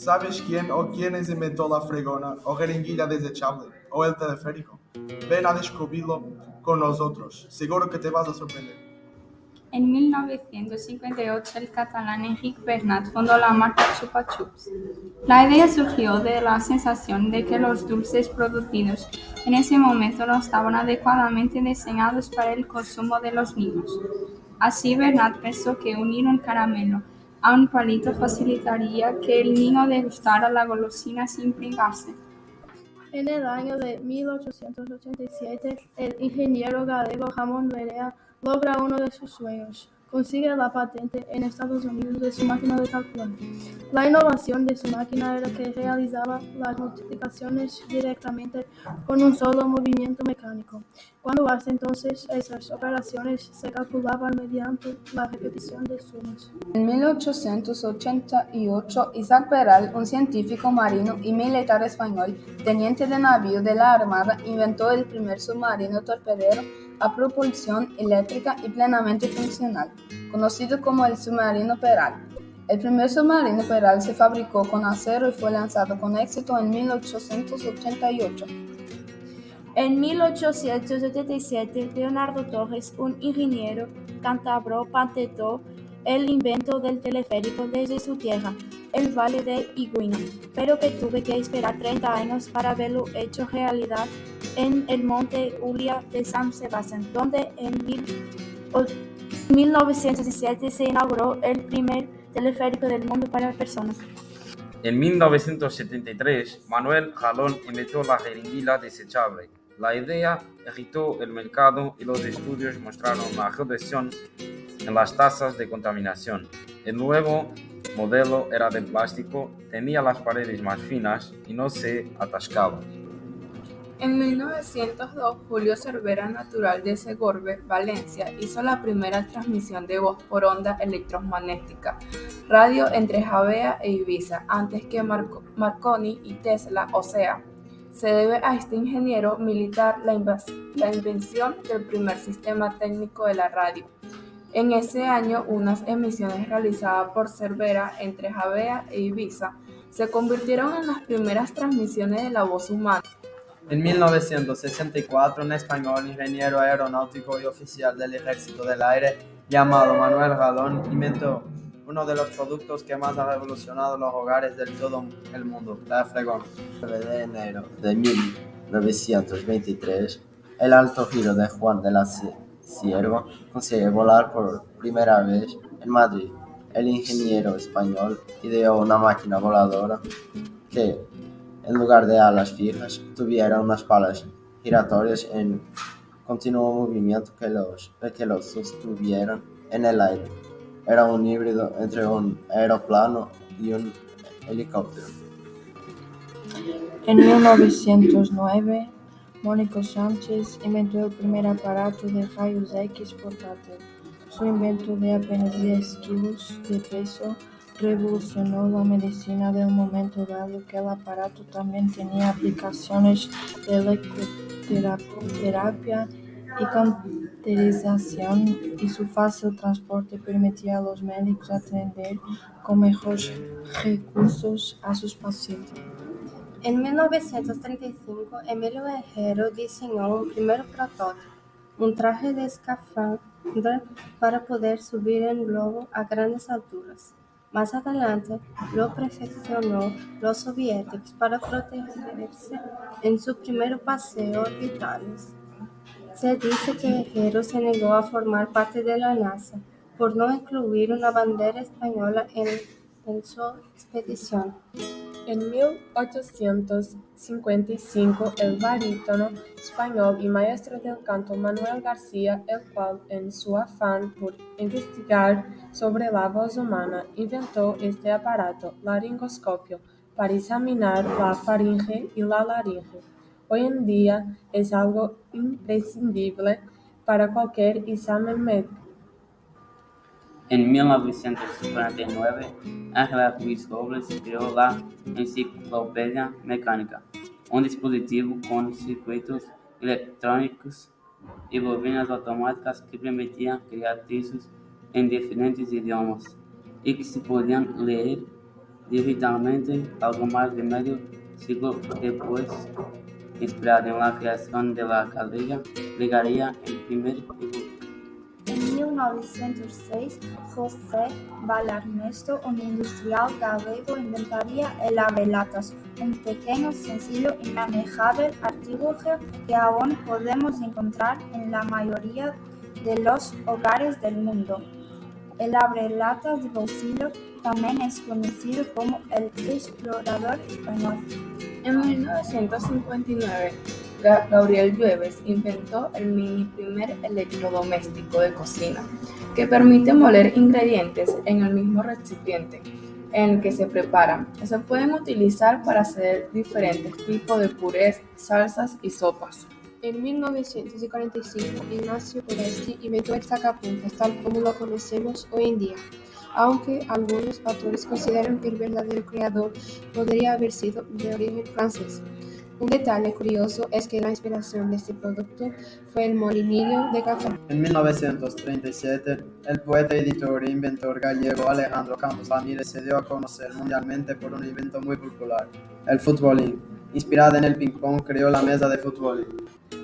¿Sabes quién o quiénes inventó la fregona o jeringuilla desechable o el teleférico? Ven a descubrirlo con nosotros. Seguro que te vas a sorprender. En 1958, el catalán Enric Bernat fundó la marca Chupa Chups. La idea surgió de la sensación de que los dulces producidos en ese momento no estaban adecuadamente diseñados para el consumo de los niños. Así, Bernat pensó que unir un caramelo a un palito facilitaría que el niño degustara la golosina sin pringarse. En el año de 1887, el ingeniero gallego Ramón Berea logra uno de sus sueños: consigue la patente en Estados Unidos de su máquina de calcular. La innovación de su máquina era que realizaba las multiplicaciones directamente con un solo movimiento mecánico, cuando hasta entonces esas operaciones se calculaban mediante la repetición de sumas. En 1888, Isaac Peral, un científico marino y militar español, teniente de navío de la Armada, inventó el primer submarino torpedero a propulsión eléctrica y plenamente funcional, conocido como el submarino Peral. El primer submarino Peral se fabricó con acero y fue lanzado con éxito en 1888. En 1877, Leonardo Torres, un ingeniero cántabro, patentó el invento del teleférico desde su tierra, el Valle de Iguina, pero que tuvo que esperar 30 años para verlo hecho realidad en el Monte Ulia de San Sebastián, donde en 1907 se inauguró el primer teleférico del mundo para personas. En 1973, Manuel Jalón inventó la jeringuilla desechable. La idea agitó el mercado y los estudios mostraron una reducción en las tasas de contaminación. El nuevo modelo era de plástico, tenía las paredes más finas y no se atascaba. En 1902, Julio Cervera, natural de Segorbe, Valencia, hizo la primera transmisión de voz por onda electromagnética, radio entre Javea e Ibiza, antes que Marconi y Tesla, o sea, se debe a este ingeniero militar la invención del primer sistema técnico de la radio. En ese año, unas emisiones realizadas por Cervera entre Javea e Ibiza se convirtieron en las primeras transmisiones de la voz humana. En 1964, un español, ingeniero aeronáutico y oficial del Ejército del Aire, llamado Manuel Galón, inventó uno de los productos que más ha revolucionado los hogares de todo el mundo, la fregona. El 9 de enero de 1923, el alto giro de Juan de la Cierva consigue volar por primera vez en Madrid. El ingeniero español ideó una máquina voladora que, en lugar de alas fijas, tuviera unas palas giratorias en continuo movimiento que los sostuvieran en el aire. Era un híbrido entre un aeroplano y un helicóptero. En 1909, Mónico Sánchez inventó el primer aparato de rayos X portátil. Su invento de apenas 10 kilos de peso revolucionó la medicina del momento, dado que el aparato también tenía aplicaciones de electroterapia y cauterización, y su fácil transporte permitía a los médicos atender con mejores recursos a sus pacientes. En 1935, Emilio Herrero diseñó un primer prototipo, un traje de escafandra para poder subir en globo a grandes alturas. Más adelante, lo perfeccionó los soviéticos para protegerse en sus primeros paseos orbitales. Se dice que Herrero se negó a formar parte de la NASA por no incluir una bandera española en su expedición. En 1855, el barítono español y maestro del canto Manuel García, el cual, en su afán por investigar sobre la voz humana, inventó este aparato, laringoscopio, para examinar la faringe y la laringe. Hoy en día es algo imprescindible para cualquier examen médico. En 1949, Ángela Ruiz Robles creó la Enciclopedia Mecánica, un dispositivo con circuitos electrónicos y bobinas automáticas que permitían crear textos en diferentes idiomas y que se podían leer digitalmente algo más de medio siglo después, inspirado en la creación de la caligrafía en primer dibujo. En 1906, José Balarnesto, un industrial gallego, inventaría el abrelatas, un pequeño, sencillo y manejable artículo que aún podemos encontrar en la mayoría de los hogares del mundo. El abrelatas de bolsillo también es conocido como el explorador español. En 1959, Gabriel Llueves inventó el mini primer electrodoméstico de cocina, que permite moler ingredientes en el mismo recipiente en el que se preparan. Se pueden utilizar para hacer diferentes tipos de purés, salsas y sopas. En 1945, Ignacio Oresti inventó el sacapuntas tal como lo conocemos hoy en día, aunque algunos autores consideran que el verdadero creador podría haber sido de origen francés. Un detalle curioso es que la inspiración de este producto fue el molinillo de café. En 1937, el poeta, editor e inventor gallego Alejandro Campos Ramírez se dio a conocer mundialmente por un invento muy popular, el futbolín. Inspirada en el ping-pong, creó la mesa de futbolín.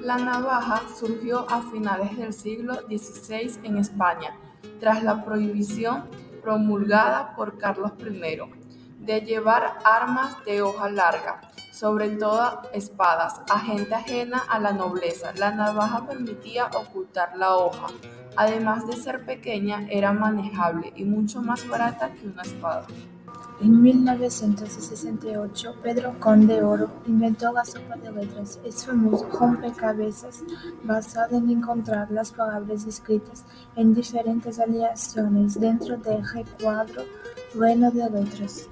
La navaja surgió a finales del siglo XVI en España, tras la prohibición promulgada por Carlos I de llevar armas de hoja larga, sobre todo espadas, a gente ajena a la nobleza. La navaja permitía ocultar la hoja. Además de ser pequeña, era manejable y mucho más barata que una espada. En 1968, Pedro Conde Oro inventó la sopa de letras. Es famoso rompecabezas basado en encontrar las palabras escritas en diferentes aleaciones dentro del recuadro lleno de letras.